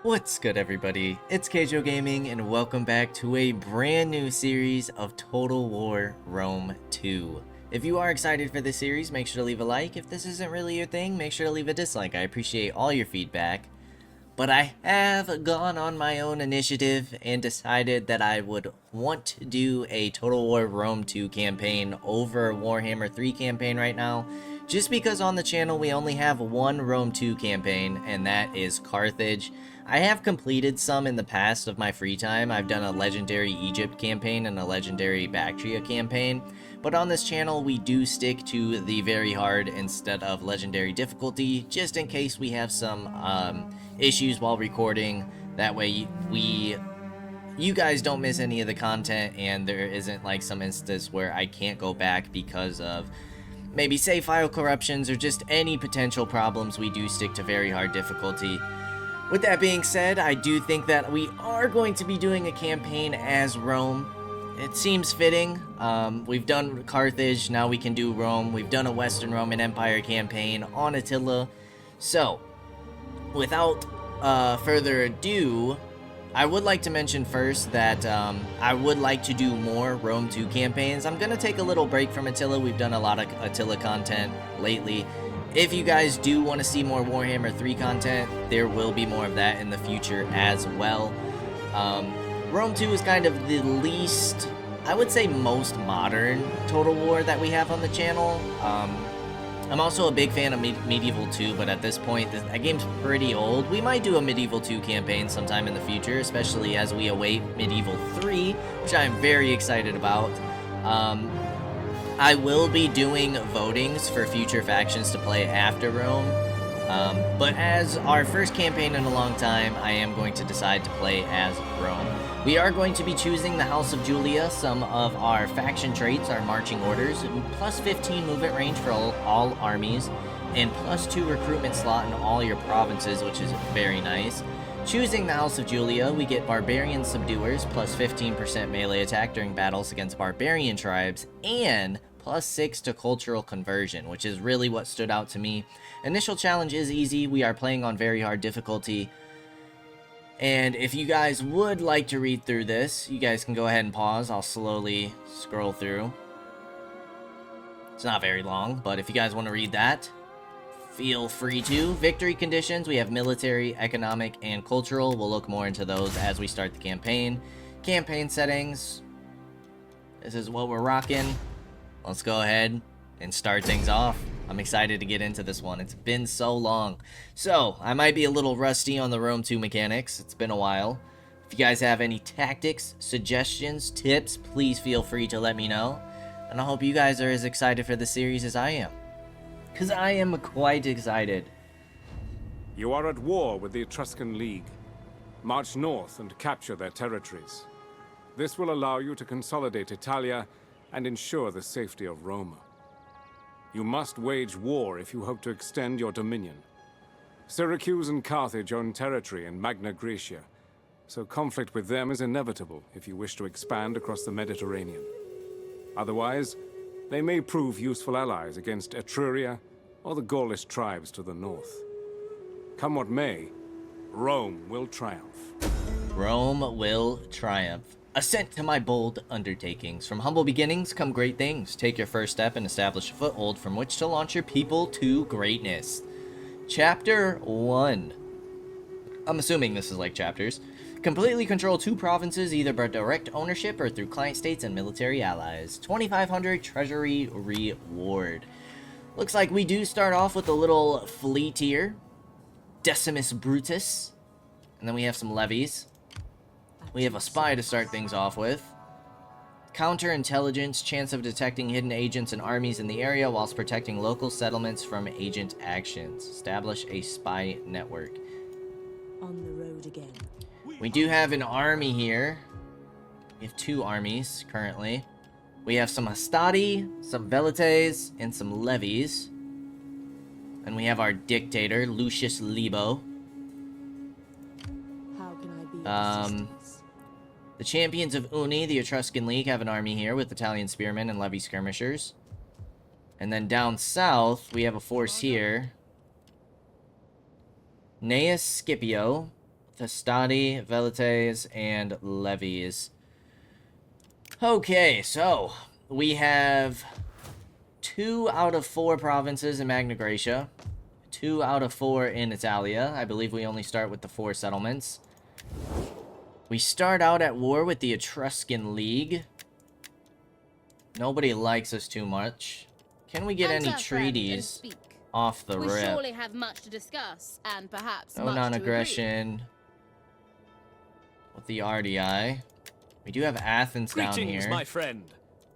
What's good, everybody? It's Kaige-O Gaming, and welcome back to a brand new series of Total War Rome 2. If you are excited for this series, make sure to leave a like. If this isn't really your thing, make sure to leave a dislike. I appreciate all your feedback. But I have gone on my own initiative and decided that I would want to do a Total War Rome 2 campaign over Warhammer 3 campaign right now. Just because on the channel we only have one Rome 2 campaign, and that is Carthage. I have completed some in the past of my free time. I've done a Legendary Egypt campaign and a Legendary Bactria campaign. But on this channel, we do stick to the very hard instead of Legendary difficulty, just in case we have some issues while recording. That way you guys don't miss any of the content, and there isn't like some instance where I can't go back because of maybe save file corruptions or just any potential problems. We do stick to very hard difficulty. With that being said, I do think that we are going to be doing a campaign as Rome. It seems fitting. We've done Carthage, now we can do Rome. We've done a Western Roman Empire campaign on Attila. So, without further ado, I would like to mention first that I would like to do more Rome 2 campaigns. I'm going to take a little break from Attila. We've done a lot of Attila content lately. If you guys do want to see more Warhammer 3 content, there will be more of that in the future as well. Rome 2 is kind of the least, I would say, most modern Total War that we have on the channel. I'm also a big fan of Medieval 2, but at this point, that game's pretty old. We might do a Medieval 2 campaign sometime in the future, especially as we await Medieval 3, which I'm very excited about. I will be doing votings for future factions to play after Rome, but as our first campaign in a long time, I am going to decide to play as Rome. We are going to be choosing the House of Julia. Some of our faction traits are marching orders, plus 15 movement range for all armies, and plus 2 recruitment slot in all your provinces, which is very nice. Choosing the House of Julia, we get Barbarian Subduers, plus 15% melee attack during battles against barbarian tribes, and plus 6 to cultural conversion, which is really what stood out to me. Initial challenge is easy. We are playing on very hard difficulty. And if you guys would like to read through this, you guys can go ahead and pause. I'll slowly scroll through. It's not very long, but if you guys want to read that, feel free to. Victory conditions, we have military, economic, and cultural. We'll look more into those as we start the campaign. Campaign settings. This is what we're rocking. Let's go ahead and start things off. I'm excited to get into this one. It's been so long. So, I might be a little rusty on the Rome 2 mechanics. It's been a while. If you guys have any tactics, suggestions, tips, please feel free to let me know. And I hope you guys are as excited for the series as I am. Because I am quite excited. You are at war with the Etruscan League. March north and capture their territories. This will allow you to consolidate Italia and ensure the safety of Rome. You must wage war if you hope to extend your dominion. Syracuse and Carthage own territory in Magna Graecia, so conflict with them is inevitable if you wish to expand across the Mediterranean. Otherwise, they may prove useful allies against Etruria or the Gaulish tribes to the north. Come what may, Rome will triumph. Rome will triumph. Assent to my bold undertakings. From humble beginnings come great things. Take your first step and establish a foothold from which to launch your people to greatness. Chapter 1. I'm assuming this is like chapters. Completely control 2 provinces, either by direct ownership or through client states and military allies. 2,500 treasury reward. Looks like we do start off with a little fleet here. Decimus Brutus. And then we have some levies. We have a spy to start things off with. Counterintelligence, chance of detecting hidden agents and armies in the area whilst protecting local settlements from agent actions. Establish a spy network. On the road again. We do have an army here. We have 2 armies currently. We have some Hastati, some Velites, and some levies. And we have our dictator, Lucius Libo. How can I be of assistance? The champions of Uni, the Etruscan League, have an army here with Italian spearmen and levy skirmishers. And then down south, we have a force here. Gnaeus Scipio, Testati, Velites, and Levies. Okay, so we have 2 out of 4 provinces in Magna Graecia, 2 out of 4 in Italia. I believe we only start with the 4 settlements. We start out at war with the Etruscan League. Nobody likes us too much. Can we get any treaties off the rip? We surely have much to discuss, and perhaps No much non-aggression with the RDI. We do have Athens down Greetings, here. my friend.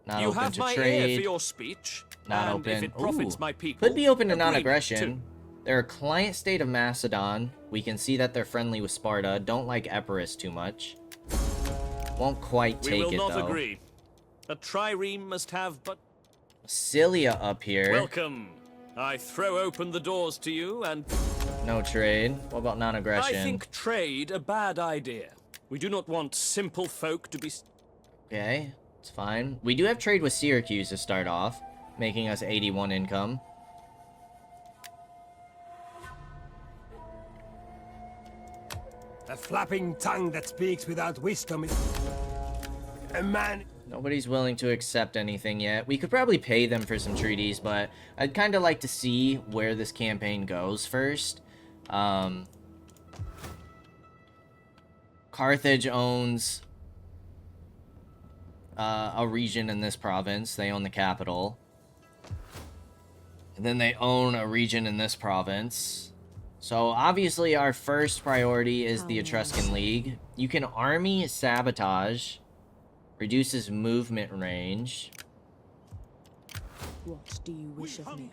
Not you open have to my trade. ear for your speech. Not and open. If it profits Ooh, my people, could be open to agreed non-aggression. to. They're a client state of Macedon. We can see that they're friendly with Sparta. Don't like Epirus too much. Won't quite take it, We will not though. agree. A trireme must have but... Cilia up here. Welcome. I throw open the doors to you and... No trade. What about non-aggression? I think trade a bad idea. We do not want simple folk to be... Okay, it's fine. We do have trade with Syracuse to start off, making us 81 income. A flapping tongue that speaks without wisdom is a man. Nobody's willing to accept anything yet. We could probably pay them for some treaties, but I'd kind of like to see where this campaign goes first. Carthage owns a region in this province. They own the capital. And then they own a region in this province. So obviously our first priority is the Etruscan League. You can army sabotage. Reduces movement range. What do you wish of me?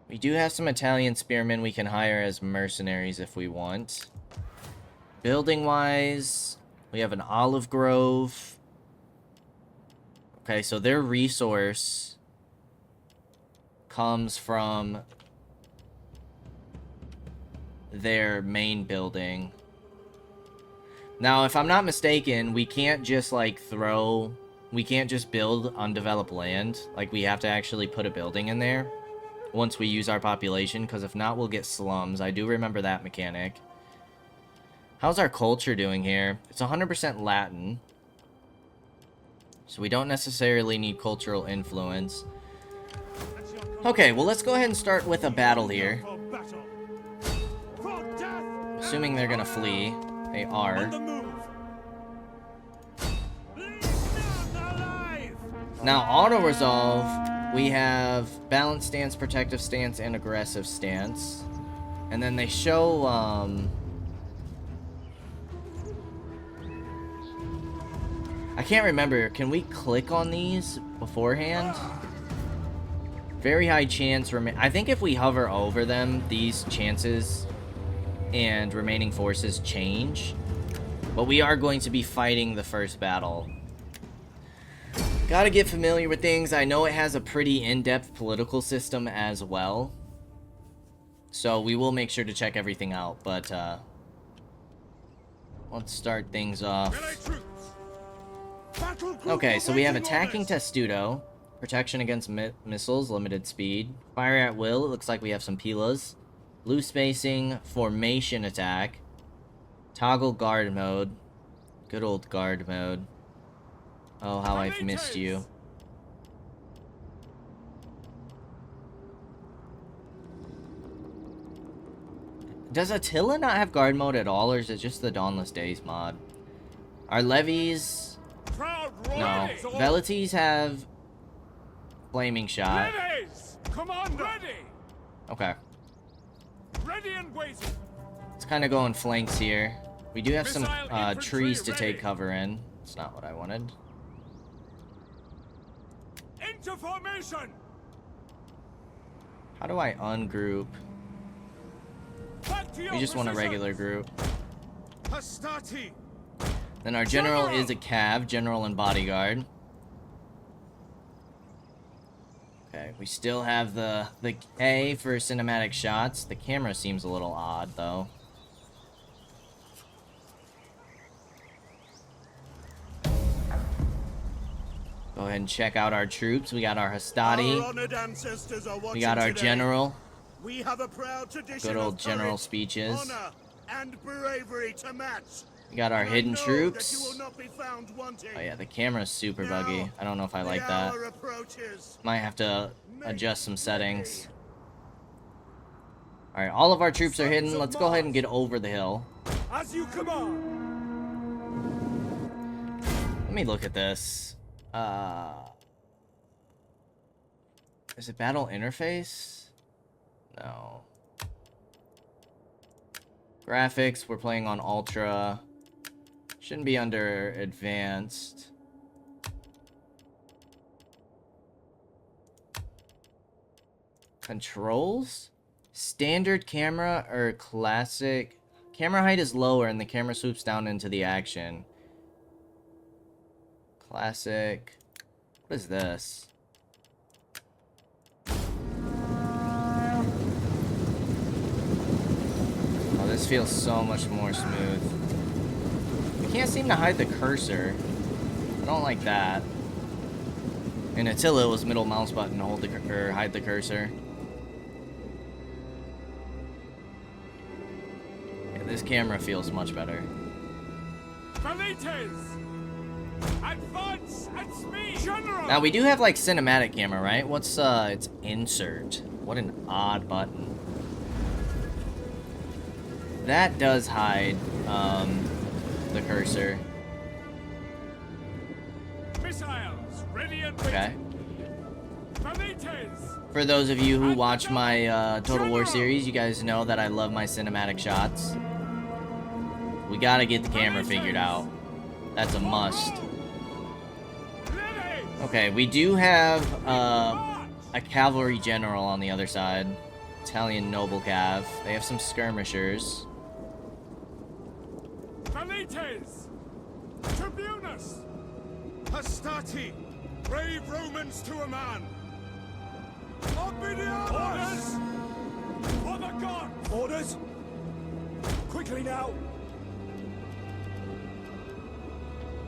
We do have some Italian spearmen we can hire as mercenaries if we want. Building wise, we have an olive grove. Okay, so their resource comes from their main building. Now, if I'm not mistaken, we can't just, like, we can't just build undeveloped land. Like, we have to actually put a building in there once we use our population, because if not, we'll get slums. I do remember that mechanic. How's our culture doing here? It's 100% Latin. So we don't necessarily need cultural influence. Okay, well, let's go ahead and start with a battle here. Assuming they're gonna flee. They are. Now, auto-resolve, we have balanced stance, protective stance, and aggressive stance. And then they show, I can't remember. Can we click on these beforehand? Very high chance I think if we hover over them, these chances and remaining forces change. But we are going to be fighting the first battle. Gotta get familiar with things. I know it has a pretty in-depth political system as well. So we will make sure to check everything out. But, let's start things off. Okay, so we have attacking Testudo. Protection against missiles, limited speed. Fire at will, it looks like we have some Pilas. Loose spacing, formation attack. Toggle guard mode. Good old guard mode. Oh, how I've missed you. Does Attila not have guard mode at all, or is it just the Dawnless Days mod? Our levies... No. Velites have... Flaming shot. Come on, ready. Okay. Ready and waiting. Let's kind of go in flanks here. We do have some trees to take cover in. It's not what I wanted. Into formation. How do I ungroup? We just want a regular group. Hastati. Then our general is a cav, general and bodyguard. Okay, we still have the A for cinematic shots. The camera seems a little odd, though. Go ahead and check out our troops. We got our Hastati. We got our general. We have a proud tradition. Good old general speeches. Honor, and bravery to match. We got our And I hidden know that troops. you will not be found wanting. Oh yeah, the camera's super Now, buggy. I don't know if I the like that. hour approaches. Might have to Make adjust some settings. ready. Alright, all of our troops are Sons hidden. of Let's go ahead and Mars. get over the hill. As you command. Let me look at this. Is it battle interface? No. Graphics, we're playing on ultra. Shouldn't be under advanced. Controls? Standard camera or classic? Camera height is lower and the camera swoops down into the action. Classic. What is this? Oh, this feels so much more smooth. We can't seem to hide the cursor. I don't like that. In Attila, it was middle mouse button to hold the or hide the cursor. Yeah, this camera feels much better. Valites! Advance at speed! General! Now we do have like cinematic camera, right? What's it's insert. What an odd button. That does hide the cursor. Missiles ready and Okay. Valites! For those of you who watch my Total War series, you guys know that I love my cinematic shots. We gotta get the camera figured out. That's a must. Okay, we do have a cavalry general on the other side. Italian noble cav. They have some skirmishers. Valites! Tribunus! Hastati! Brave Romans to a man! Orders! For the gods! Orders. Quickly now.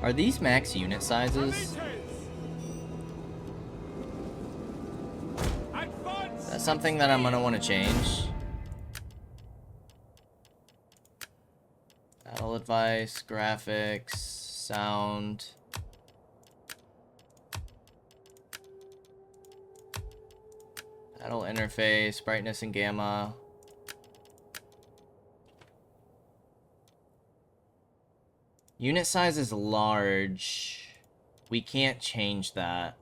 Are these max unit sizes? Advance! That's something that I'm gonna want to change. Battle advice, graphics, sound. Battle interface, brightness and gamma. Unit size is large. We can't change that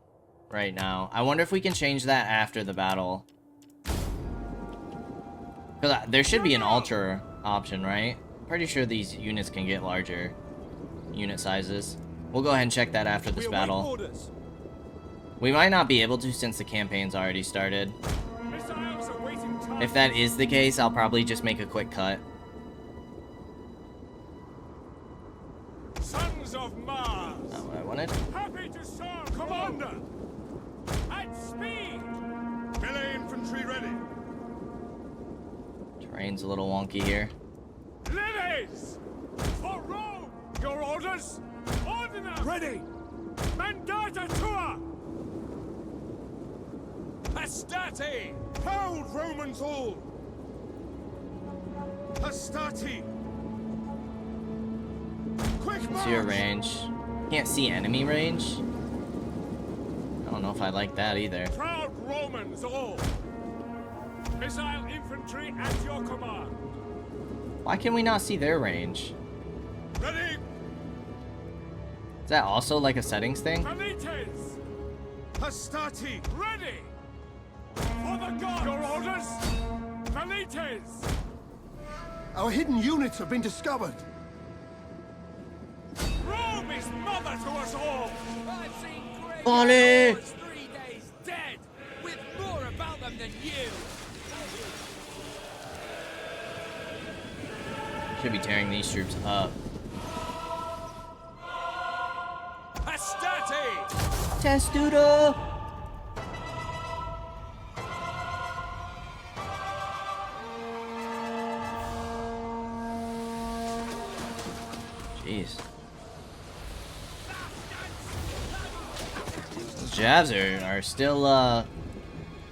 right now. I wonder if we can change that after the battle. Because there should be an ultra option, right? Pretty sure these units can get larger unit sizes. We'll go ahead and check that after this battle. We might not be able to since the campaign's already started. Missiles awaiting time. If that is the case, I'll probably just make a quick cut. Sons of Mars! Not what I wanted. Happy to serve, Commander! At speed! Melee infantry ready! Terrain's a little wonky here. Levies! For Rome! Your orders? Ordnance! Ready. Mandata tua! Hastati! Hold Romans all! Hastati! Quick See your range. Can't see enemy range. I don't know if I like that either. Proud Romans all! Missile infantry at your command! Why can we not see their range? Ready! Is that also like a settings thing? Valites! Hastati! Ready! For the gods! Your orders? Valites! Our hidden units have been discovered. Rome is mother to us all! I've seen great Volley! wars 3 days dead, with more about them than you. Should be tearing these troops up. Hastati! Testudo! Jeez. Those jabs are still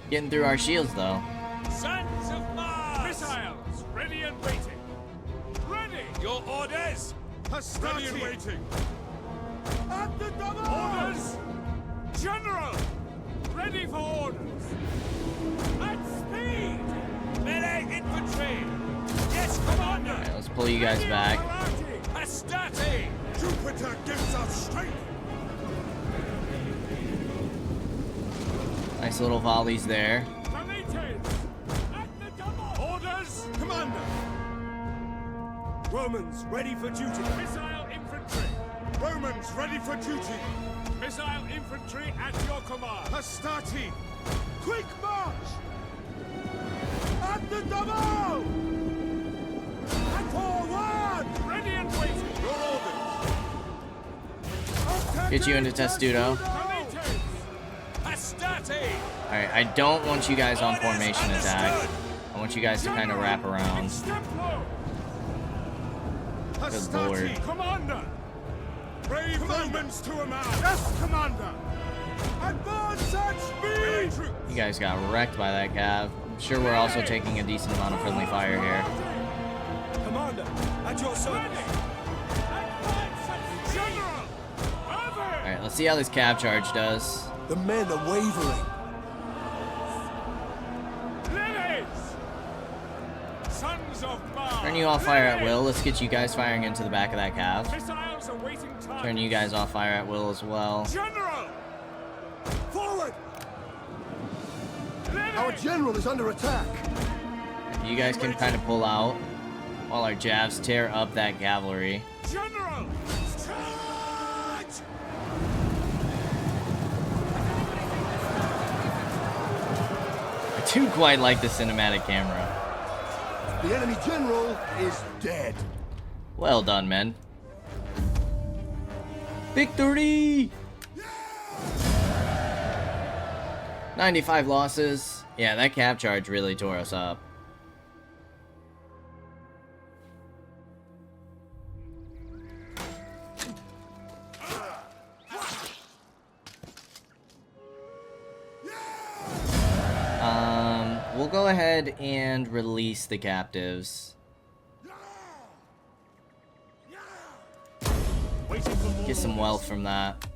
getting through our shields though. Sons of Mars! Missiles ready and waiting! Orders! Ready and waiting. At the double! Orders! General! Ready for orders! At speed! Melee infantry! Yes, Commander! Alright, let's pull you guys back. Astarte! Jupiter gives us strength! Nice little volleys there. At the double! Orders! Commander! Romans ready for duty! Missile infantry! Romans ready for duty! Missile infantry at your command! Astarte! Quick march! At the double! Forward! Ready and waiting! Your orders! Get you into Testudo. Astarte! Alright, I don't want you guys on formation attack. I want you guys to kind of wrap around. Step low! Good lord. Commander! Brave Romans to a man! Yes, Commander! Advance at speed! You guys got wrecked by that cav. I'm sure we're also taking a decent amount of friendly fire here. Commander, at your service! General! Alright, let's see how this cav charge does. The men are wavering. Lilies! Sons of Mars! Turn you off fire at will. Let's get you guys firing into the back of that cav. Missiles awaiting time! Turn you guys off fire at will as well. General! Forward! Lilies! Our general is under attack. You guys can kind of pull out while our jabs tear up that cavalry. General! Charge! I do quite like the cinematic camera. The enemy general is dead. Well done, men. Victory! 95 losses. Yeah, that cap charge really tore us up. We'll go ahead and release the captives. Get some wealth from that.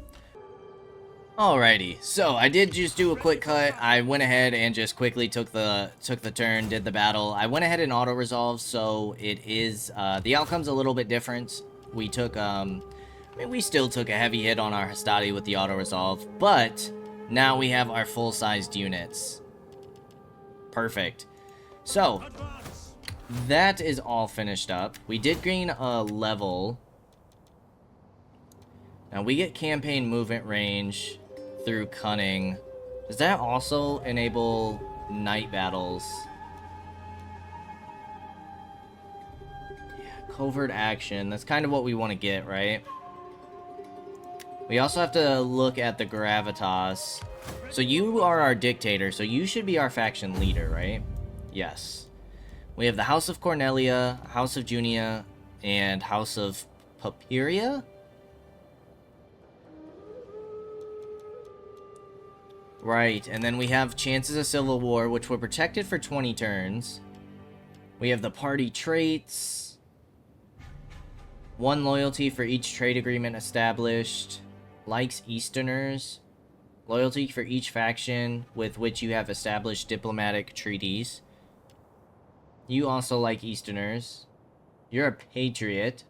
Alrighty, so I did just do a quick cut. I went ahead and just quickly took the turn, did the battle. I went ahead and auto resolved, so it is the outcome's a little bit different. We took I mean, we still took a heavy hit on our Hastati with the auto resolve, but now we have our full-sized units. Perfect. So that is all finished up. We did gain a level. Now we get campaign movement range through cunning. Does that also enable night battles? Yeah, covert action. That's kind of what we want to get, right? We also have to look at the gravitas. So you are our dictator, so you should be our faction leader, right? Yes. We have the House of Cornelia, House of Junia, and House of Papiria? Right, and then we have Chances of Civil War, which were protected for 20 turns. We have the party traits. 1 loyalty for each trade agreement established. Likes Easterners. Loyalty for each faction with which you have established diplomatic treaties. You also like Easterners. You're a patriot.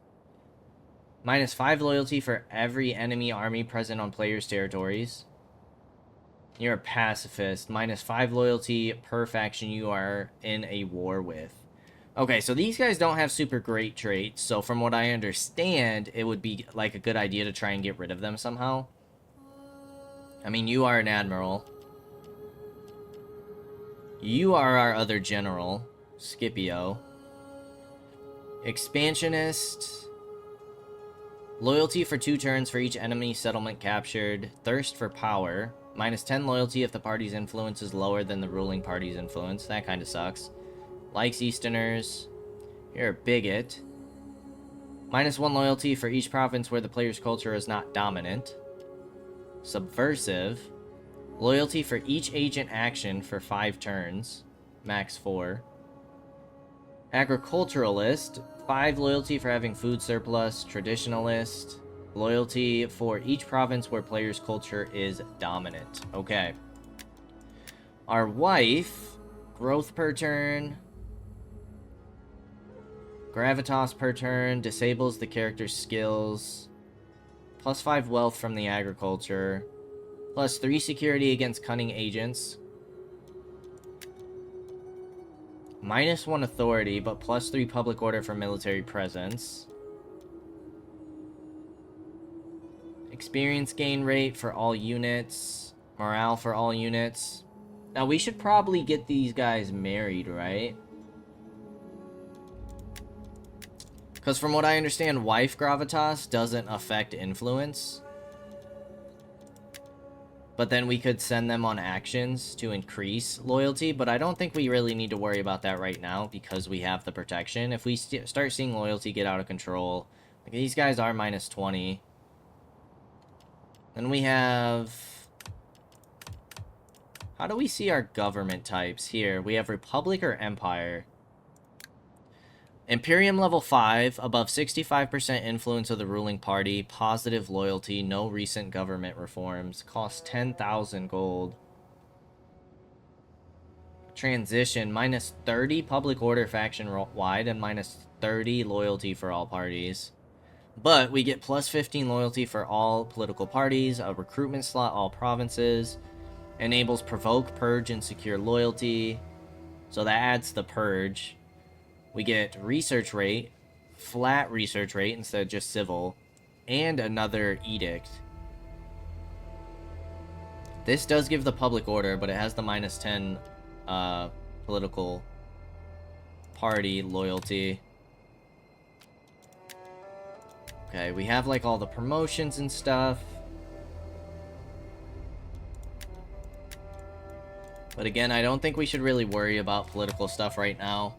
-5 loyalty for every enemy army present on players' territories. You're a pacifist. -5 loyalty per faction you are in a war with. Okay, so these guys don't have super great traits, so from what I understand, it would be like a good idea to try and get rid of them somehow. I mean, you are an admiral. You are our other general, Scipio. Expansionist. Loyalty for 2 turns for each enemy settlement captured. Thirst for power. -10 loyalty if the party's influence is lower than the ruling party's influence. That kind of sucks. Likes Easterners. You're a bigot. -1 loyalty for each province where the player's culture is not dominant. Subversive. Loyalty for each agent action for 5 turns. Max 4. Agriculturalist. 5 loyalty for having food surplus, traditionalist, loyalty for each province where players' culture is dominant. Okay. Our wife, growth per turn, gravitas per turn, disables the character's skills, plus 5 wealth from the agriculture, plus 3 security against cunning agents, minus 1 authority, but plus 3 public order for military presence. Experience gain rate for all units. Morale for all units. Now, we should probably get these guys married, right? Because from what I understand, wife gravitas doesn't affect influence. But then we could send them on actions to increase loyalty. But I don't think we really need to worry about that right now because we have the protection. If we start seeing loyalty get out of control, like these guys are minus 20. Then we have... How do we see our government types here? We have Republic or Empire. Imperium level 5, above 65% influence of the ruling party, positive loyalty, no recent government reforms, cost 10,000 gold. Transition, minus 30 public order faction wide and minus 30 loyalty for all parties. But we get plus 15 loyalty for all political parties, a recruitment slot all provinces, enables provoke, purge, and secure loyalty. So that adds the purge. We get research rate, flat research rate instead of just civil, and another edict. This does give the public order, but it has the minus 10 political party loyalty. Okay, we have like all the promotions and stuff. But again, I don't think we should really worry about political stuff right now.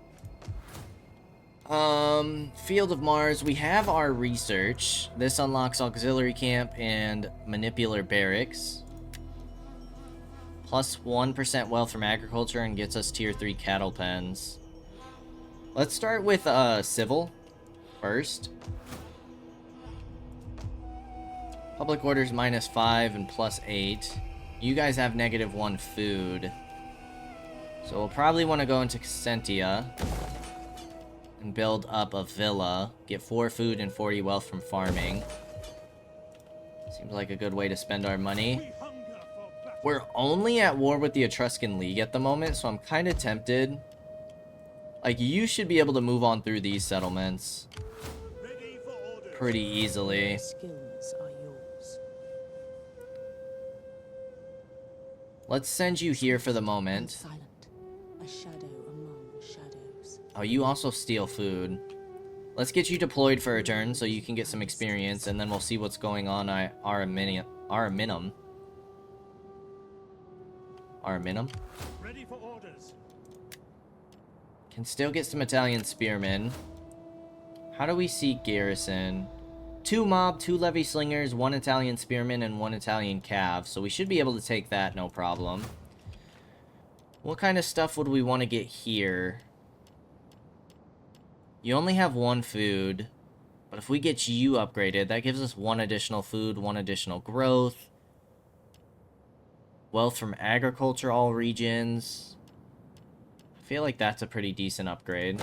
Field of Mars, we have our research. This unlocks auxiliary camp and manipular barracks. Plus 1% wealth from agriculture and gets us tier 3 cattle pens. Let's start with civil first. Public orders minus 5 and plus 8. You guys have negative 1 food. So we'll probably want to go into Cassentia and build up a villa. Get 4 food and 40 wealth from farming. Seems like a good way to spend our money. We're only at war with the Etruscan League at the moment, so I'm kind of tempted. Like, you should be able to move on through these settlements pretty easily. Skills are yours. Let's send you here for the moment. Silent, a shadow among shadows. Oh, you also steal food. Let's get you deployed for a turn so you can get some experience, and then we'll see what's going on at Araminum. Araminum? Ready for orders. Can still get some Italian spearmen. How do we see garrison? 2 mob, 2 levy slingers, 1 Italian spearman, and 1 Italian cav. So we should be able to take that, no problem. What kind of stuff would we want to get here? You only have 1 food. But if we get you upgraded, that gives us 1 additional food, 1 additional growth. Wealth from agriculture, all regions. I feel like that's a pretty decent upgrade.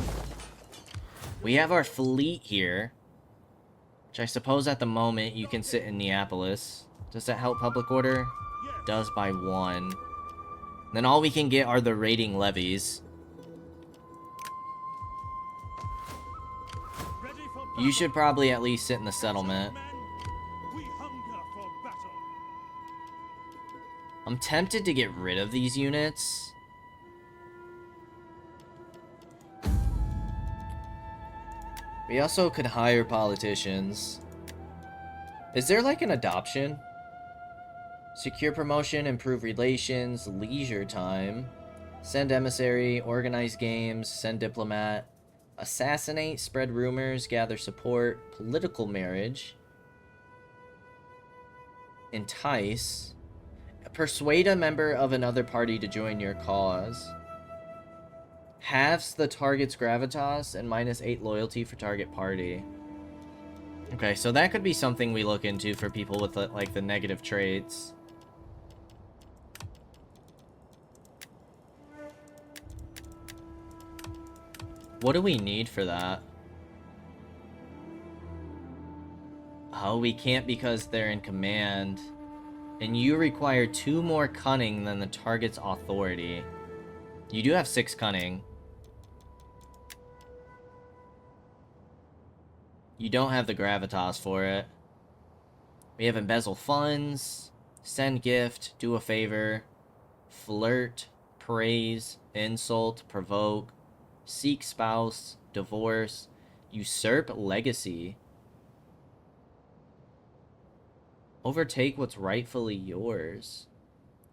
We have our fleet here, which I suppose at the moment you can sit in Neapolis. Does that help public order? Does by 1. Then all we can get are the raiding levies. You should probably at least sit in the settlement. I'm tempted to get rid of these units. We also could hire politicians. Is there like an adoption? Secure promotion, improve relations, leisure time, send emissary, organize games, send diplomat, assassinate, spread rumors, gather support, political marriage, entice, persuade a member of another party to join your cause. Halves the target's gravitas and -8 loyalty for target party. Okay, so that could be something we look into for people with like the negative traits. What do we need for that? Oh, we can't because they're in command. And you require 2 more cunning than the target's authority. You do have 6 cunning. You don't have the gravitas for it. We have embezzle funds, send gift, do a favor, flirt, praise, insult, provoke, seek spouse, divorce, usurp legacy, overtake what's rightfully yours,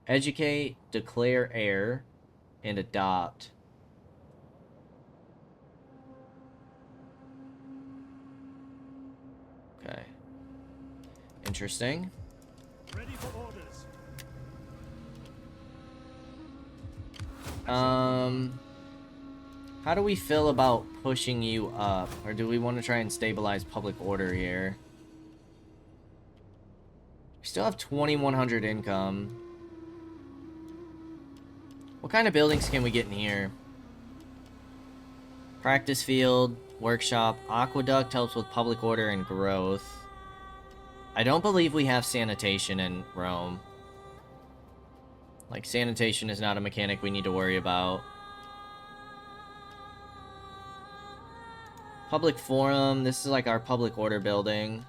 educate, declare heir, and adopt. Okay. Interesting. Ready for orders. How do we feel about pushing you up? Or do we want to try and stabilize public order here? We still have 2,100 income. What kind of buildings can we get in here? Practice field, workshop, aqueduct helps with public order and growth. I don't believe we have sanitation in Rome. Like, sanitation is not a mechanic we need to worry about. Public forum, this is like our public order building.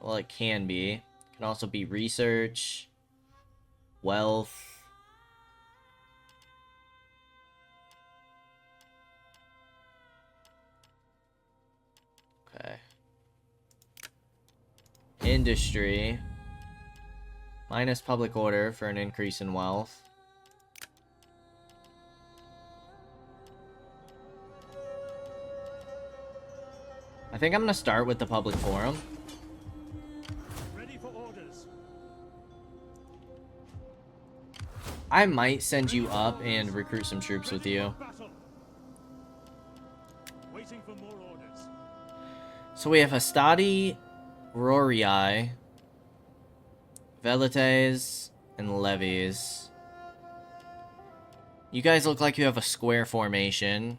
Well, it can be. It can also be research, wealth. Okay. Industry. Minus public order for an increase in wealth. I think I'm gonna start with the public forum. Ready for orders. I might send you up and recruit some troops with you. Battle. Waiting for more orders. So we have Hastati, Rorii, Velites, and Levies. You guys look like you have a square formation.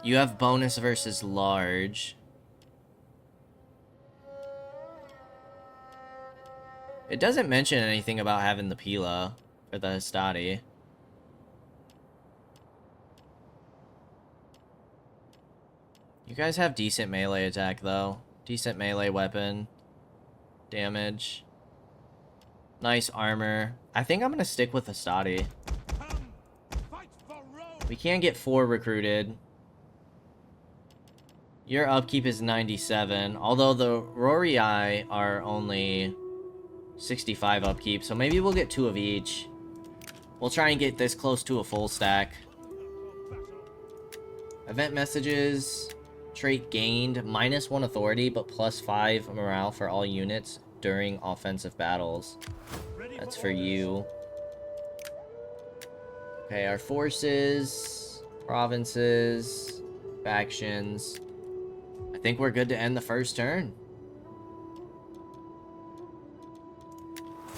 You have bonus versus large. It doesn't mention anything about having the Pila for the Hastati. You guys have decent melee attack, though. Decent melee weapon. Damage. Nice armor. I think I'm gonna stick with Hastati. Come, fight for Rome. We can get 4 recruited. Your upkeep is 97, although the Rorii are only 65 upkeep, so maybe we'll get 2 of each. We'll try and get this close to a full stack. Event messages. Trait gained. -1 authority, but +5 morale for all units during offensive battles. That's for you. Okay, our forces, provinces, factions. I think we're good to end the first turn.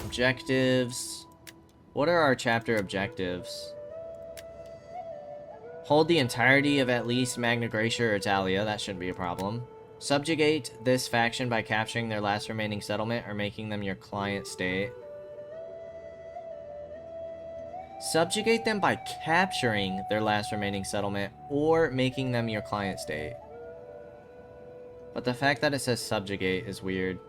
Objectives. What are our chapter objectives? Hold the entirety of at least Magna Graecia or Italia. That shouldn't be a problem. Subjugate this faction by capturing their last remaining settlement or making them your client state. Subjugate them by capturing their last remaining settlement or making them your client state. But the fact that it says subjugate is weird.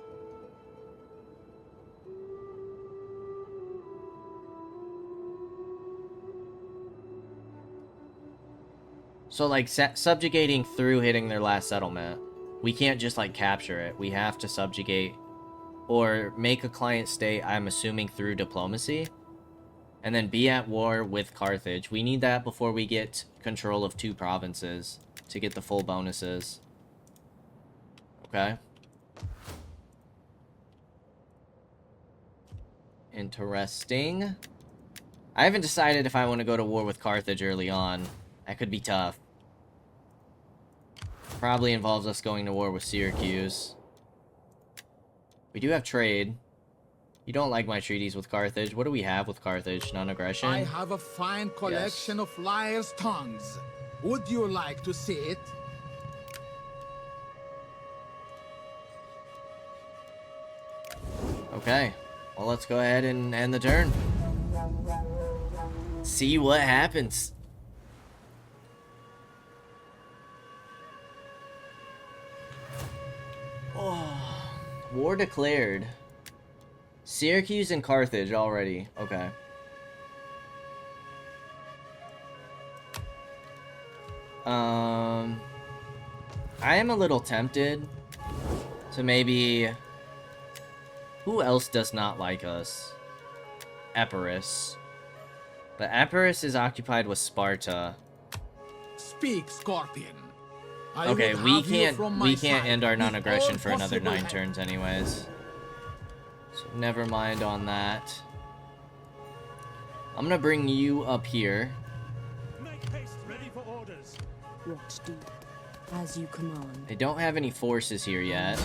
So, like, subjugating through hitting their last settlement. We can't just, like, capture it. We have to subjugate or make a client state, I'm assuming, through diplomacy. And then be at war with Carthage. We need that before we get control of 2 provinces to get the full bonuses. Okay. Interesting. I haven't decided if I want to go to war with Carthage early on. That could be tough. Probably involves us going to war with Syracuse. We do have trade. You don't like my treaties with Carthage. What do we have with Carthage? Non-aggression? I have a fine collection of liars' tongues. Would you like to see it? Okay. Well, let's go ahead and end the turn. See what happens. Oh, war declared. Syracuse and Carthage already. Okay. I am a little tempted to maybe... Who else does not like us? Epirus. But Epirus is occupied with Sparta. Speak, Scorpion. I Okay, would we have you from my can't side end our with non-aggression all for another possible 9 help. turns anyways. So never mind on that. I'm gonna bring you up here. Make haste, ready for orders. What do? As you command. I don't have any forces here yet.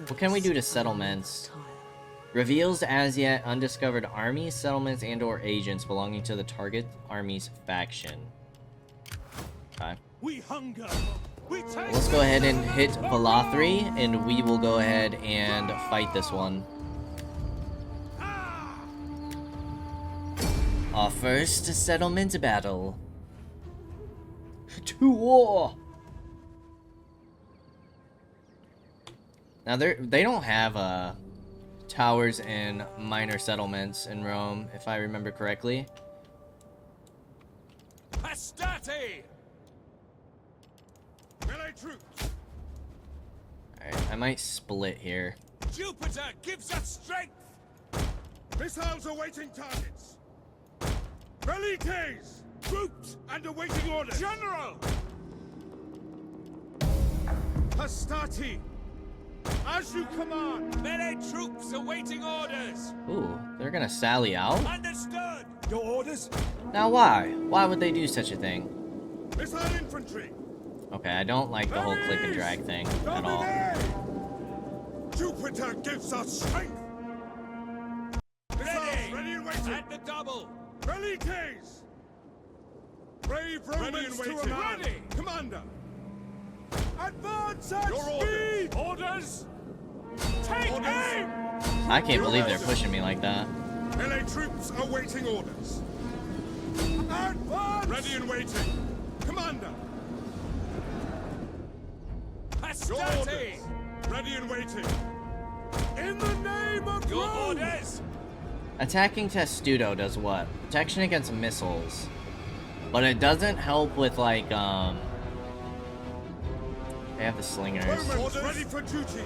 What can we do to settlements? Reveals as yet undiscovered armies, settlements, and or agents belonging to the target army's faction. Okay. We hunger. We take. Let's go ahead and hit Valathri, and we will go ahead and fight this one. Our first settlement battle. To war! Now they don't have towers and minor settlements in Rome, if I remember correctly. Hastati! Melee troops. Alright, I might split here. Jupiter gives us strength. Missiles awaiting targets. Velites! Troops and awaiting orders. General! Hastati! As you command! Melee troops awaiting orders! Ooh, they're gonna sally out? Understood! Your orders? Now why? Why would they do such a thing? Missile infantry! Okay, I don't like the whole click and drag thing at all. Jupiter gives us strength! Ready! Ready and waiting! At the double! Velites! Brave Romans to a man! Ready! Commander! Advance at speed! Orders! Take aim! I can't believe they're pushing me like that. Melee troops awaiting orders. Advance! Ready and waiting. Commander! Hastati! Ready and waiting. In the name of your orders! Attacking Testudo does what? Protection against missiles. But it doesn't help with, like, They have the slingers. Romans ready for duty.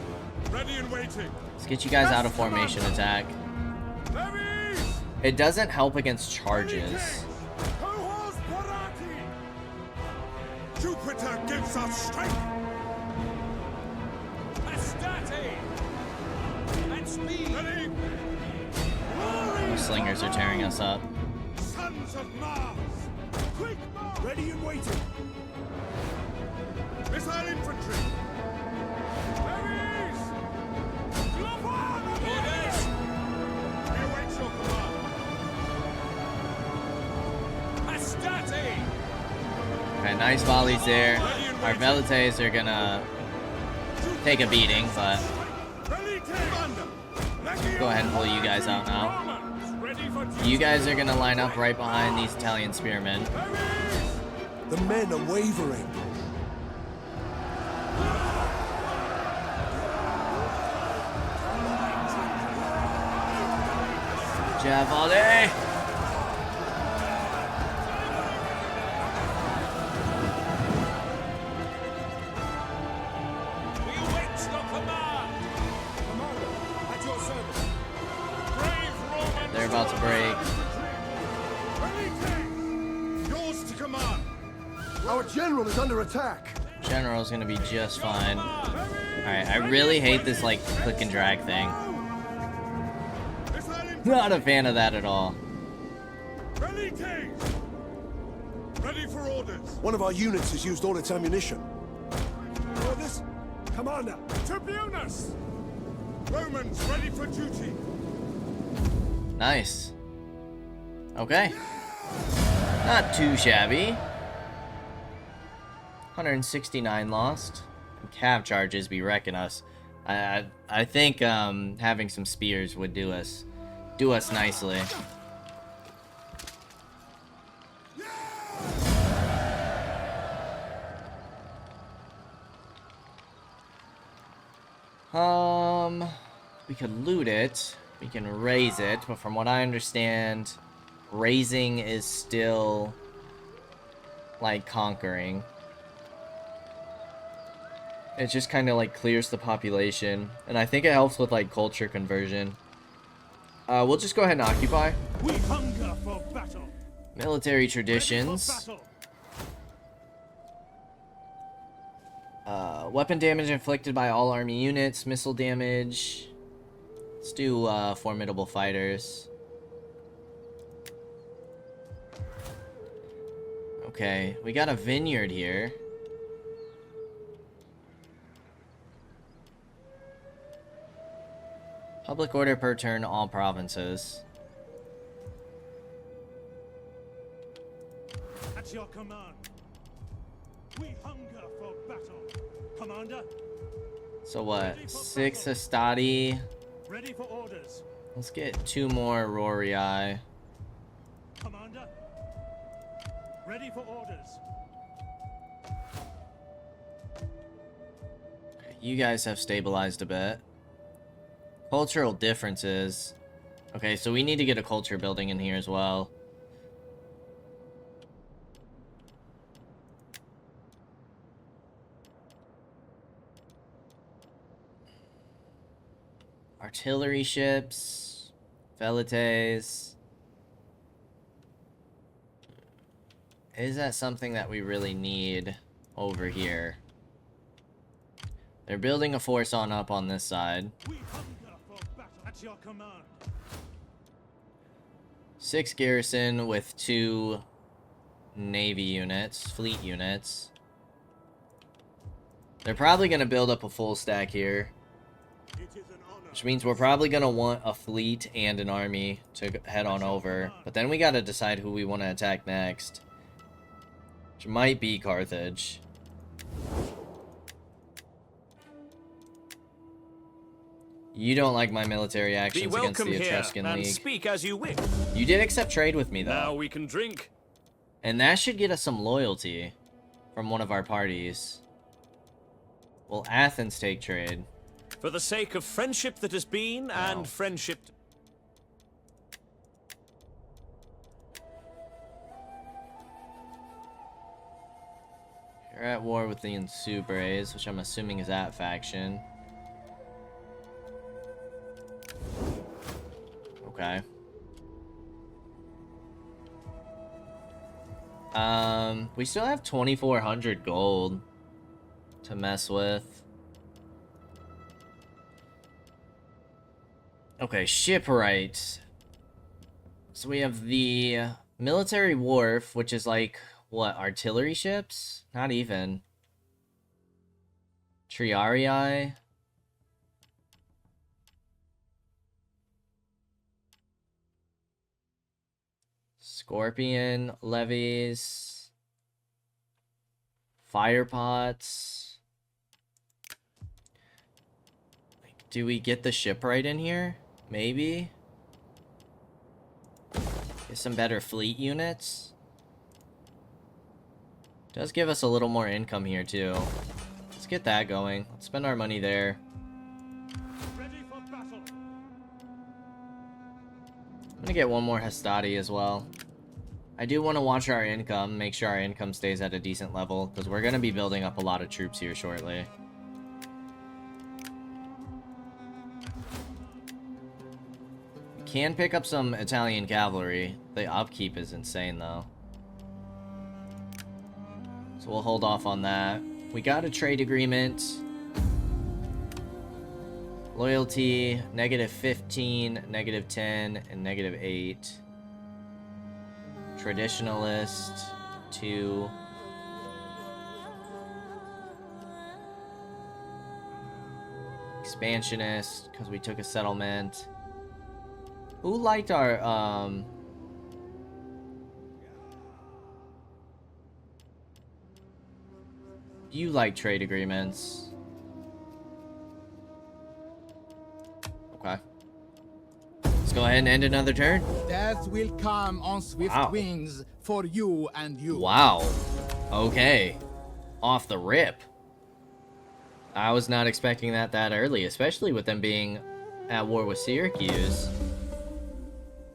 Ready and waiting. Let's get you guys out of formation attack. Levies! It doesn't help against charges. Cohors Parati! Jupiter gives us strength! Hastati! And speed! Ready! The slingers are tearing us up. Sons of Mars! Quick march! Ready and waiting! Missile infantry! Levies! Orders! We await your command! Hastati! Okay, nice volleys there. Our Velites are gonna take a beating, but go ahead and pull you guys out now. You guys are gonna line up right behind these Italian spearmen. The men are wavering. Javale! We await your command! Commander, at your service. Brave Romans! They're about to break. Yours to command! Our general is under attack. General's gonna be just fine. Alright, I really hate this, like, click and drag thing. Not a fan of that at all. Velites! Ready for orders. One of our units has used all its ammunition. Orders? Commander! Tribunus! Romans ready for duty. Nice. Okay. Not too shabby. 169 lost. And cav charges be wrecking us. I think having some spears would do us nicely. We could loot it. We can raise it, but from what I understand, raising is still like conquering. It just kind of like clears the population, and I think it helps with like culture conversion. We'll just go ahead and occupy. We hunger for battle. Military traditions. Weapon damage inflicted by all army units. Missile damage. Let's do formidable fighters. Okay, we got a vineyard here. Public order per turn, all provinces. At your command. We hunger for battle. Commander, So what? 6 Astadi. ready for orders. Let's get 2 more Rorii. Commander, ready for orders. You guys have stabilized a bit. Cultural differences. Okay, so we need to get a culture building in here as well. Artillery ships. Velites. Is that something that we really need over here? They're building a force on up on this side. We hunger for battle. At your command. 6 garrison with 2 navy units, fleet units. They're probably going to build up a full stack here. It is an honor. Which means we're probably going to want a fleet and an army to head on over. But then we got to decide who we want to attack next. Which might be Carthage. You don't like my military Be actions against welcome the here, Etruscan and League. speak as you wish. You did accept trade with me, though. Now we can drink. And that should get us some loyalty from one of our parties. Will Athens take trade? For the sake of friendship that has been, and friendship... You're at war with the Insubres, which I'm assuming is that faction. Okay. We still have 2,400 gold to mess with. Okay, shipwright. So we have the military wharf, which is like, what, artillery ships? Not even. Triarii. Scorpion levies. Fire pots. Like, do we get the shipwright in here? Maybe. Get some better fleet units. Does give us a little more income here too. Let's get that going. Let's spend our money there. Ready for battle. I'm gonna get one more Hastati as well. I do want to watch our income, make sure our income stays at a decent level, because we're gonna be building up a lot of troops here shortly. We can pick up some Italian cavalry. The upkeep is insane though. So we'll hold off on that. We got a trade agreement. Loyalty, -15, -10, and -8. Traditionalist, 2. Expansionist, because we took a settlement. Who liked our, you like trade agreements. Okay. Let's go ahead and end another turn. Death will come on swift Wow. wings for you and you. Wow. Okay. Off the rip. I was not expecting that early, especially with them being at war with Syracuse.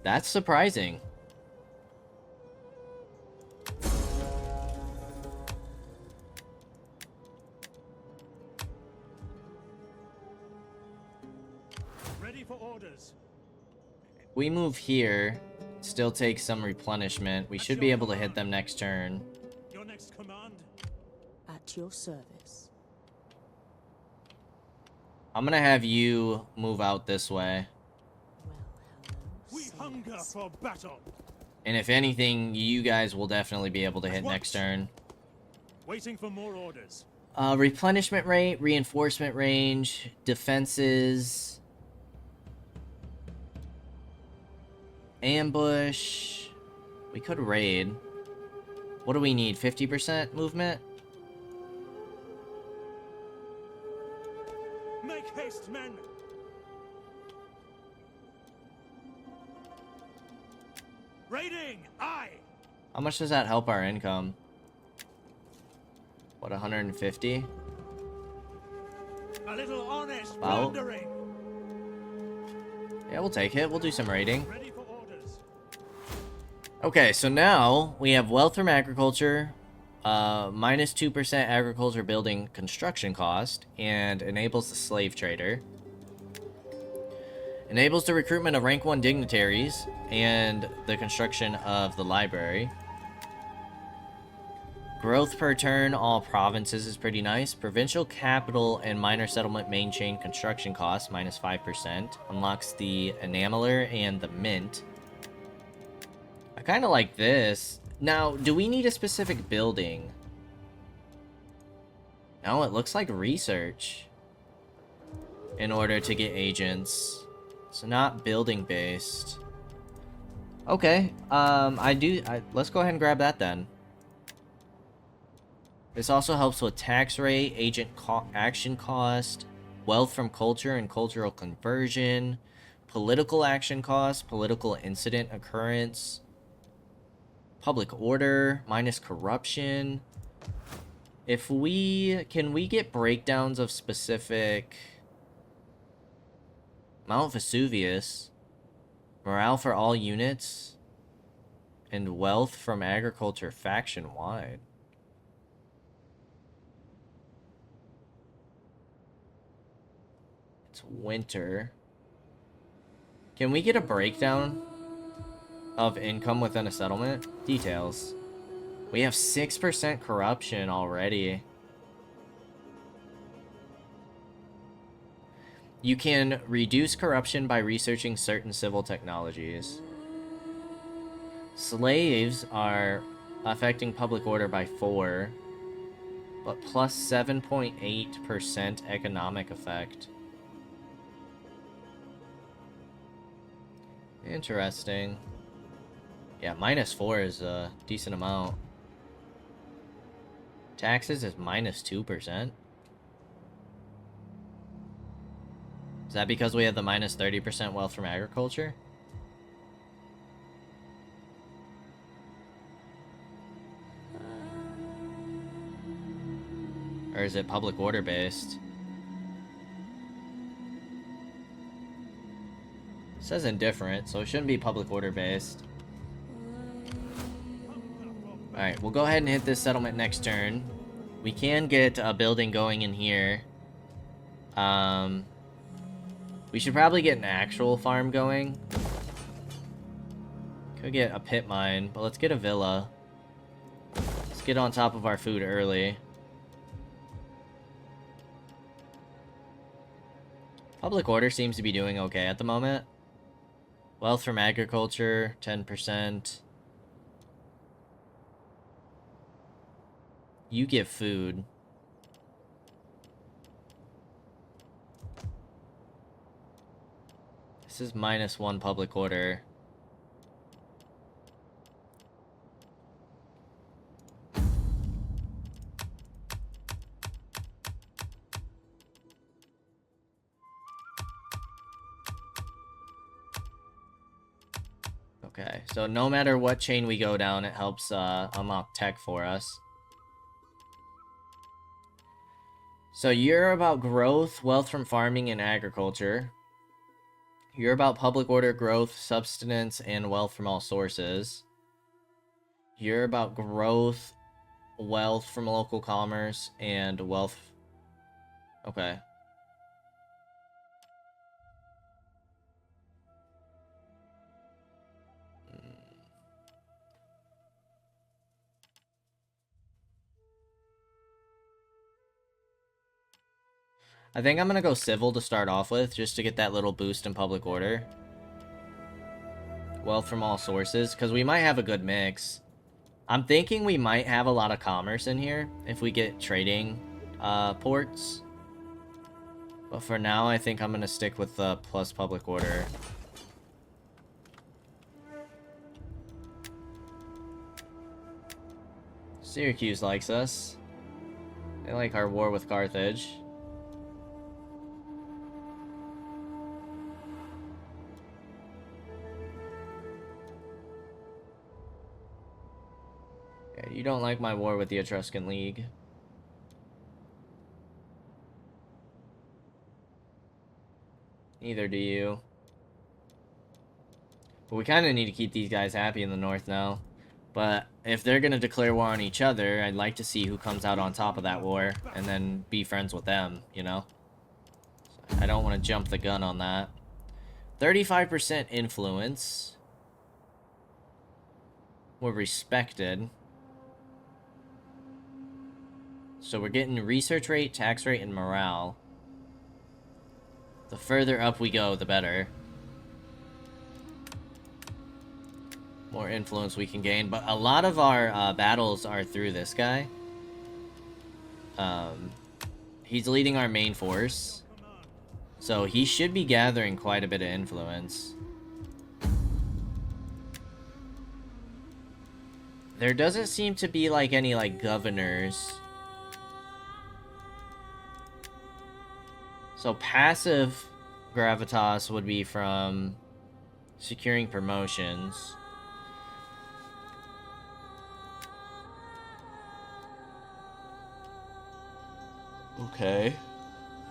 That's surprising. Ready for orders. We move here, still take some replenishment. We should be able to hit them next turn. Your next command. At your service. I'm gonna have you move out this way. Well, hello. We hunger for battle. And if anything, you guys will definitely be able to hit What? next turn. Waiting for more orders. Replenishment rate, reinforcement range, defenses, ambush. We could raid. What do we need? 50% movement? Make haste, men. Raiding, aye. How much does that help our income? What, 150? A little honest About. plundering. Yeah, we'll take it. We'll do some raiding. Ready for orders. Okay, so now we have wealth from agriculture, minus 2% agriculture building construction cost, and enables the slave trader. Enables the recruitment of rank 1 dignitaries and the construction of the library. Growth per turn, all provinces is pretty nice. Provincial capital and minor settlement main chain construction costs, minus 5%. Unlocks the enameler and the mint. I kind of like this. Now, do we need a specific building? No, it looks like research. In order to get agents. So not building based. Okay, let's go ahead and grab that then. This also helps with tax rate, agent action cost, wealth from culture and cultural conversion, political action cost, political incident occurrence, public order, minus corruption. Can we get breakdowns of specific Mount Vesuvius, morale for all units, and wealth from agriculture faction wide? It's winter. Can we get a breakdown of income within a settlement? Details. We have 6% corruption already. You can reduce corruption by researching certain civil technologies. Slaves are affecting public order by 4, but plus 7.8% economic effect. Interesting. Yeah, minus 4 is a decent amount. Taxes is minus 2%. Is that because we have the minus 30% wealth from agriculture? Or is it public order based? It says indifferent, so it shouldn't be public order based. Alright, we'll go ahead and hit this settlement next turn. We can get a building going in here. We should probably get an actual farm going. Could get a pit mine, but let's get a villa. Let's get on top of our food early. Public order seems to be doing okay at the moment. Wealth from agriculture, 10%. You get food. This is -1 public order. Okay, so no matter what chain we go down, it helps unlock tech for us. So you're about growth, wealth from farming and agriculture. You're about public order, growth, subsistence, and wealth from all sources. You're about growth, wealth from local commerce, and wealth... Okay. I think I'm gonna go civil to start off with, just to get that little boost in public order. Wealth from all sources, because we might have a good mix. I'm thinking we might have a lot of commerce in here, if we get trading ports. But for now, I think I'm gonna stick with the plus public order. Syracuse likes us. They like our war with Carthage. Okay, you don't like my war with the Etruscan League. Neither do you. But we kind of need to keep these guys happy in the north now. But if they're going to declare war on each other, I'd like to see who comes out on top of that war and then be friends with them, you know? So I don't want to jump the gun on that. 35% influence. We're respected. So we're getting research rate, tax rate, and morale. The further up we go, the better. More influence we can gain, but a lot of our battles are through this guy. He's leading our main force, so he should be gathering quite a bit of influence. There doesn't seem to be like any like governors. So passive gravitas would be from securing promotions. Okay.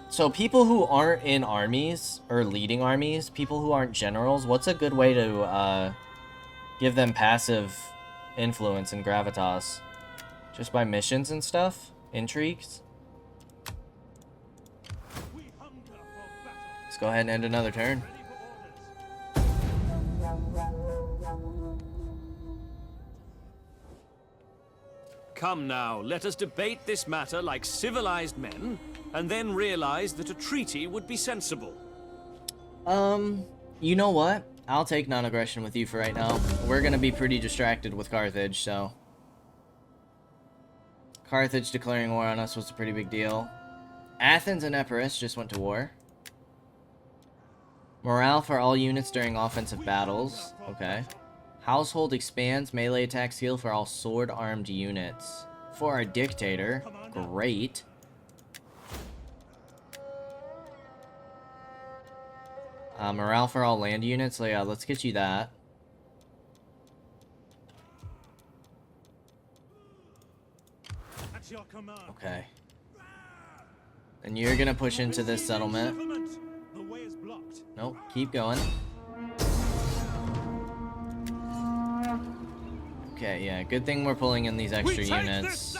So people who aren't in armies, or leading armies, people who aren't generals, what's a good way to give them passive influence and gravitas? Just by missions and stuff? Intrigues? Let's go ahead and end another turn. Come now, let us debate this matter like civilized men, and then realize that a treaty would be sensible. You know what? I'll take non-aggression with you for right now. We're gonna be pretty distracted with Carthage, so... Carthage declaring war on us was a pretty big deal. Athens and Epirus just went to war. Morale for all units during offensive battles. Okay. Household expands, melee attacks heal for all sword-armed units. For our dictator, great. Morale for all land units, so yeah, let's get you that. Okay. And you're gonna push into this settlement. Nope, keep going. Okay, yeah, good thing we're pulling in these extra units.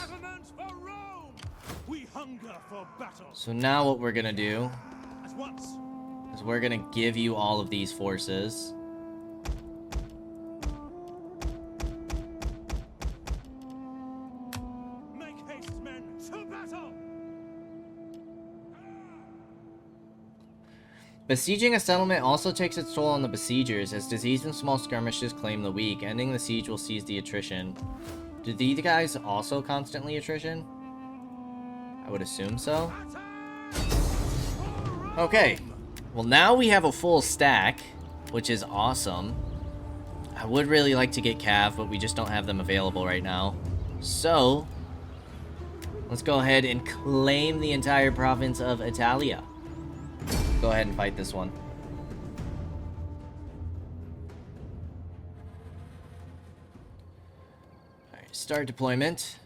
So now what we're gonna do is we're gonna give you all of these forces. Make haste, men, to battle! Besieging a settlement also takes its toll on the besiegers, as disease and small skirmishes claim the weak. Ending the siege will seize the attrition. Do these guys also constantly attrition? I would assume so. Okay. Well, now we have a full stack, which is awesome. I would really like to get Cav, but we just don't have them available right now. So, let's go ahead and claim the entire province of Italia. Go ahead and fight this one. Alright, start deployment.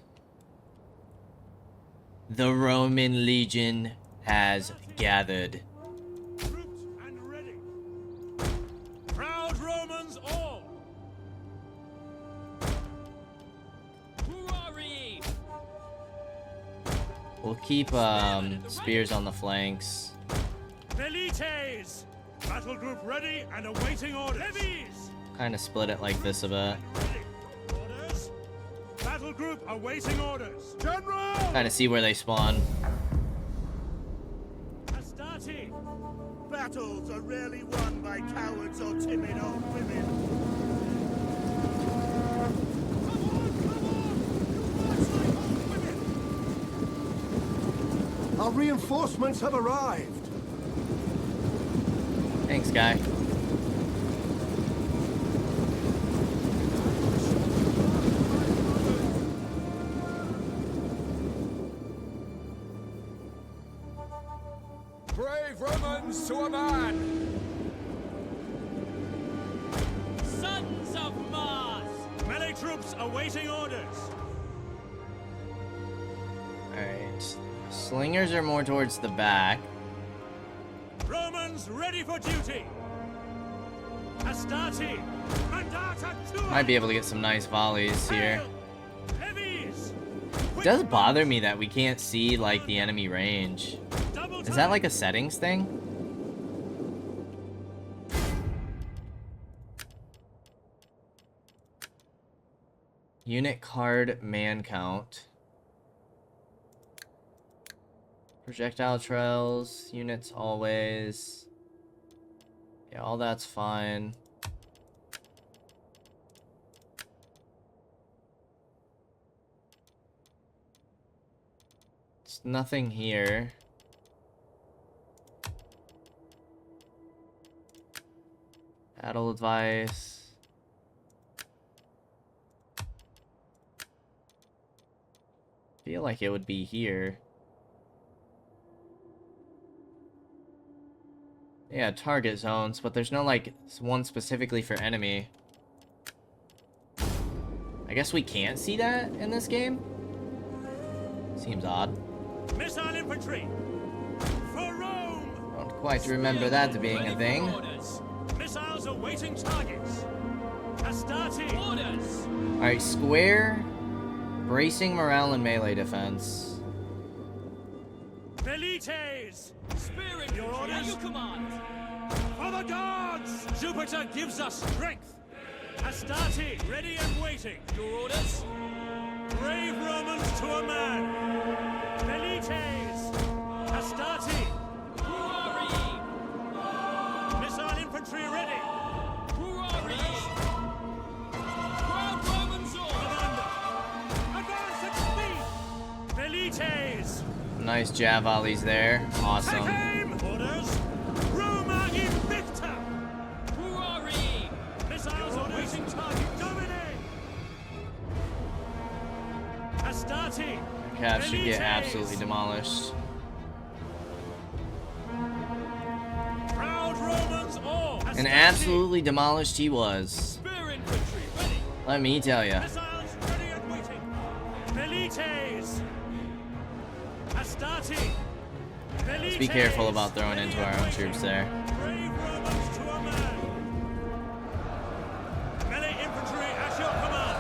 The Roman Legion has gathered. Troops and ready. Proud Romans all. Hurrah! We'll keep spears on the flanks. Velites! Battle group ready and awaiting orders. Levies! Kind of split it like this a bit. Ready. Orders. Battle group awaiting orders. General! Kind of see where they spawn. Astarte! Battles are rarely won by cowards or timid old women. Our reinforcements have arrived. Thanks, guy. Brave Romans to a man! Sons of Mars! Melee troops awaiting orders. Alright. Slingers are more towards the back. Romans ready for duty. Astarte! Mandata tua! Might be able to get some nice volleys here. Hail! Levies! It does bother me that we can't see, like, the enemy range. Double Is that like a settings thing? Unit card man count. Projectile trails, units always. Yeah, all that's fine. It's nothing here. Battle advice. Feel like it would be here. Yeah, target zones, but there's no, like, one specifically for enemy. I guess we can't see that in this game? Seems odd. Missile infantry! For Rome! Don't quite remember that being a thing. Missiles awaiting targets. Astarte! Orders! Alright, square. Bracing morale and melee defense. Velites! Spear Your infantry orders? at your command! For the gods! Jupiter gives us strength. Astarte, ready and waiting. Your orders? Brave Romans to a man. Velites! Astarte! Hurrah! Missile infantry ready. Hurrah! Proud Romans all! Commander! Advance at speed! Velites! Nice jab volleys there. Take Awesome. aim! Orders! Roma invicta! Hurrah! Missiles awaiting target. Dominate! Astarte! Cav should get Velites! absolutely demolished. Proud Romans all! And Astarte! absolutely demolished he was. Spear infantry ready! Let me tell ya. Missiles ready and waiting. Velites! Astarte! Let's be careful about throwing into our own troops there. Brave Romans to a man. Melee infantry at your command.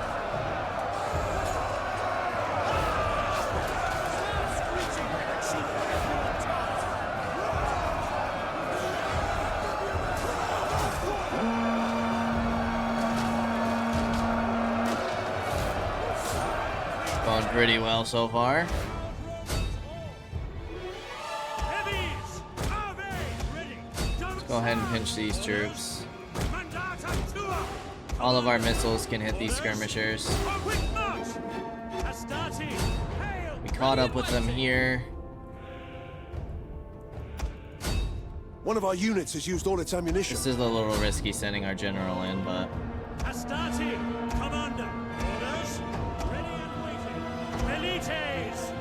Going pretty well so far. Levies! Ave! Ready! Let's Go ahead and pinch these troops. Mandata tua! All of our missiles can hit these skirmishers. For quick march! caught up with them here. One of our units has used all its ammunition. This is a little risky sending our general in, but... Astarte, commander. Orders. Ready and waiting. Velites.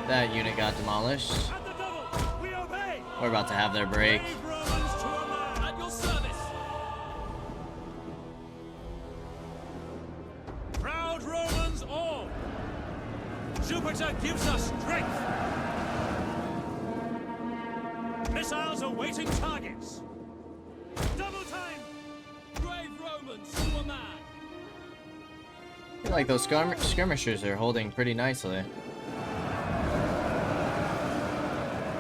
That unit got demolished. At the double. We obey. We're about to have their break. Brave Romans to a man. At your service. Proud Romans all. Jupiter gives us strength. Missiles awaiting targets. Double time. Brave Romans to a man. I feel like those skirmishers are holding pretty nicely.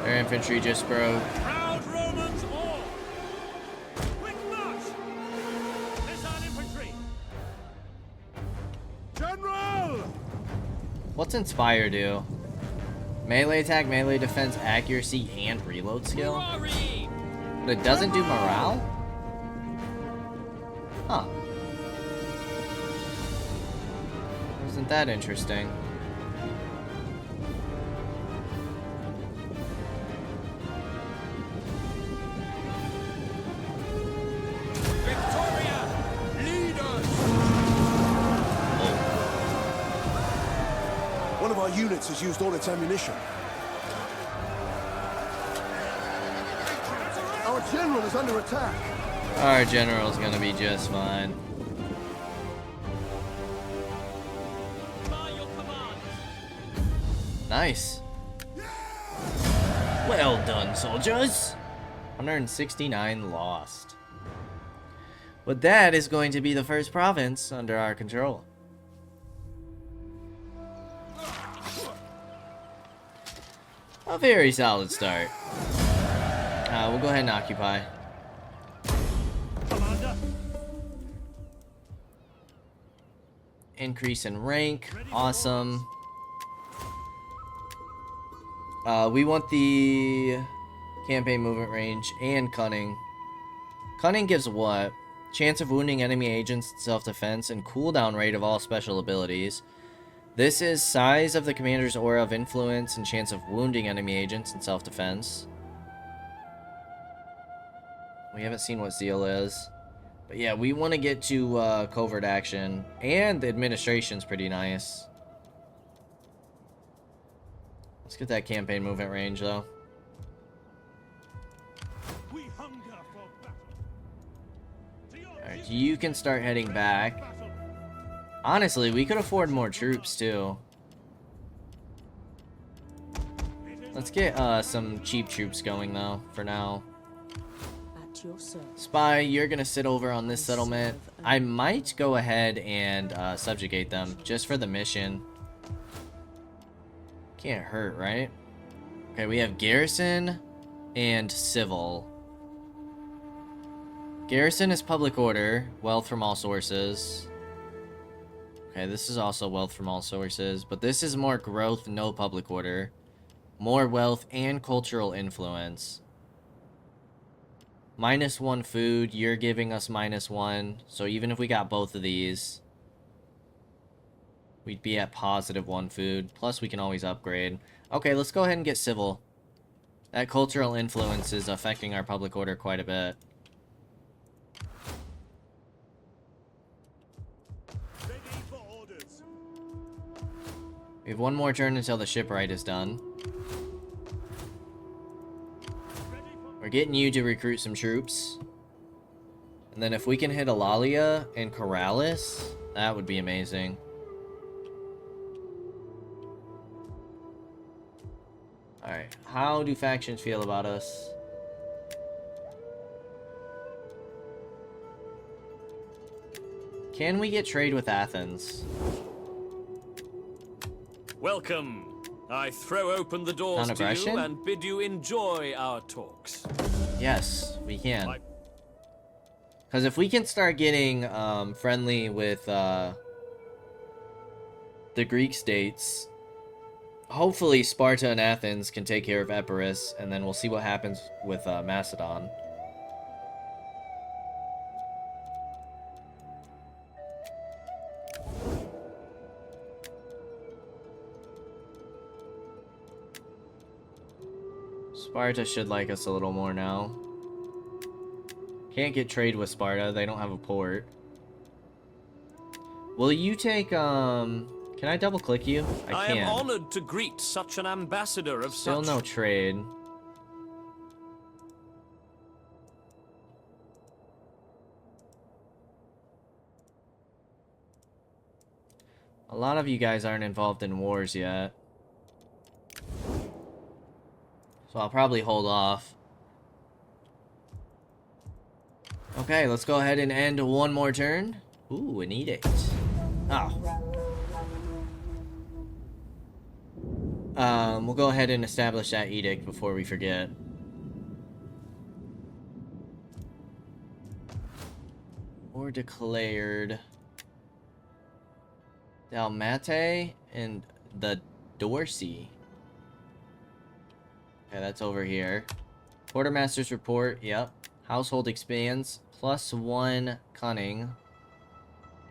Their infantry just broke. Proud Romans all. Quick march. Missile infantry. General. What's Inspire do? Melee attack, melee defense, accuracy, and reload skill? Hurry! But it doesn't do morale? Huh. Isn't that interesting? Victoria. Leaders. One of our units has used all its ammunition. Our general is under attack. Our general's gonna be just fine. By your command. Nice. Well done, soldiers. 169 lost. But that is going to be the first province under our control. A very solid start. We'll go ahead and occupy. Commander. Increase in rank. Awesome. We want the campaign movement range and cunning. Cunning gives what? Chance of wounding enemy agents in self-defense and cooldown rate of all special abilities. This is size of the commander's aura of influence and chance of wounding enemy agents in self-defense. We haven't seen what Zeal is. But yeah, we want to get to covert action. And the administration's pretty nice. Let's get that campaign movement range, though. We hunger for battle. To your Alright, you can start heading back. battle. Honestly, we could afford more troops, too. Let's get some cheap troops going, though, for now. At your service. Spy, you're gonna sit over on this settlement. I might go ahead and subjugate them, just for the mission. Can't hurt, right? Okay, we have garrison and civil. Garrison is public order, wealth from all sources. Okay, this is also wealth from all sources, but this is more growth, no public order. More wealth and cultural influence. -1 food, you're giving us -1. So even if we got both of these, we'd be at +1 food. Plus we can always upgrade. Okay, let's go ahead and get civil. That cultural influence is affecting our public order quite a bit. Ready for orders. We have one more turn until the shipwright is done. We're getting you to recruit some troops. And then if we can hit Alalia and Corrales, that would be amazing. Alright, how do factions feel about us? Can we get trade with Athens? Welcome. I throw open the doors to Non-aggression? you and bid you enjoy our talks. Yes, we can. I- Because if we can start getting friendly with the Greek states, hopefully Sparta and Athens can take care of Epirus, and then we'll see what happens with Macedon. Sparta should like us a little more now. Can't get trade with Sparta. They don't have a port. Will you take, Can I double click you? I am can. honored to greet such an ambassador of Still such... no trade. A lot of you guys aren't involved in wars yet. So I'll probably hold off. Okay, let's go ahead and end one more turn. Ooh, an edict. Oh. We'll go ahead and establish that edict before we forget. Or declared Dalmate and the Dorsey. Okay, that's over here. Quartermaster's report, yep. Household expands. +1 cunning.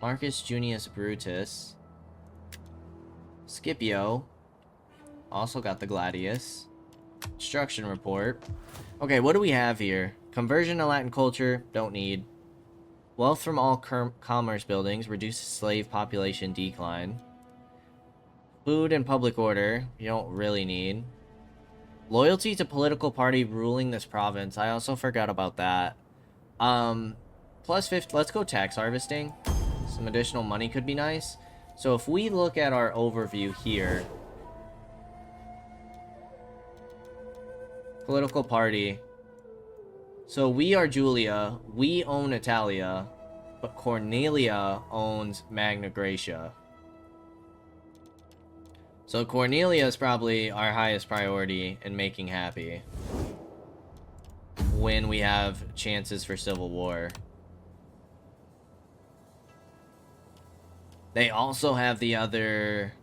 Marcus Junius Brutus. Scipio. Also got the Gladius. Instruction report. Okay, what do we have here? Conversion to Latin culture, don't need. Wealth from all commerce buildings, reduces slave population decline. Food and public order, you don't really need. Loyalty to political party ruling this province, I also forgot about that. +50, let's go tax harvesting. Some additional money could be nice. So if we look at our overview here. Political party. So we are Julia, we own Italia, but Cornelia owns Magna Graecia. So Cornelia is probably our highest priority in making happy when we have chances for civil war. They also have the other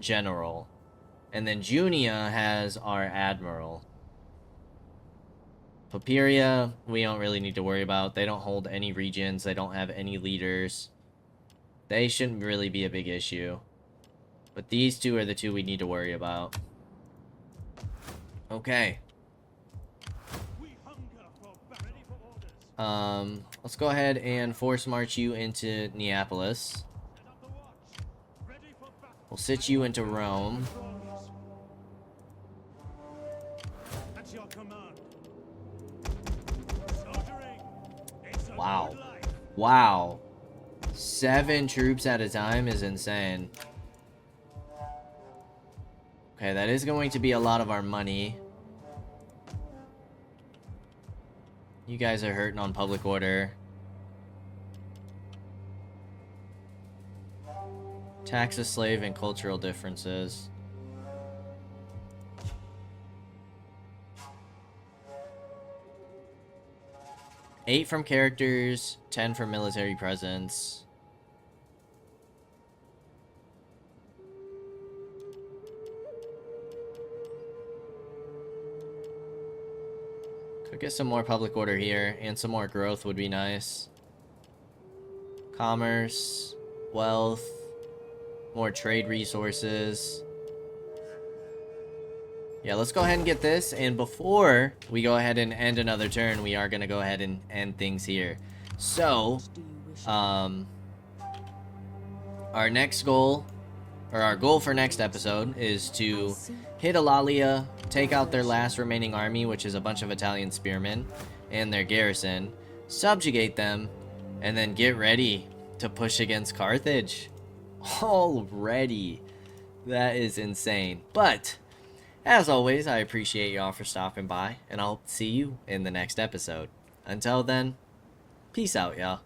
general. And then Junia has our admiral. Papiria, we don't really need to worry about. They don't hold any regions. They don't have any leaders. They shouldn't really be a big issue. But these two are the two we need to worry about. Okay. Let's go ahead and force march you into Neapolis. We'll sit you into Rome. Wow. Wow. 7 troops at a time is insane. Okay, that is going to be a lot of our money. You guys are hurting on public order. Tax a slave and cultural differences. Eight from characters, 10 from military presence. Could get some more public order here, and some more growth would be nice. Commerce, wealth, more trade resources. Yeah, let's go ahead and get this, and before we go ahead and end another turn, we are going to go ahead and end things here. So, our next goal, or our goal for next episode, is to hit Alalia, take out their last remaining army, which is a bunch of Italian spearmen, and their garrison, subjugate them, and then get ready to push against Carthage. Already. That is insane. But as always, I appreciate y'all for stopping by, and I'll see you in the next episode. Until then, peace out, y'all.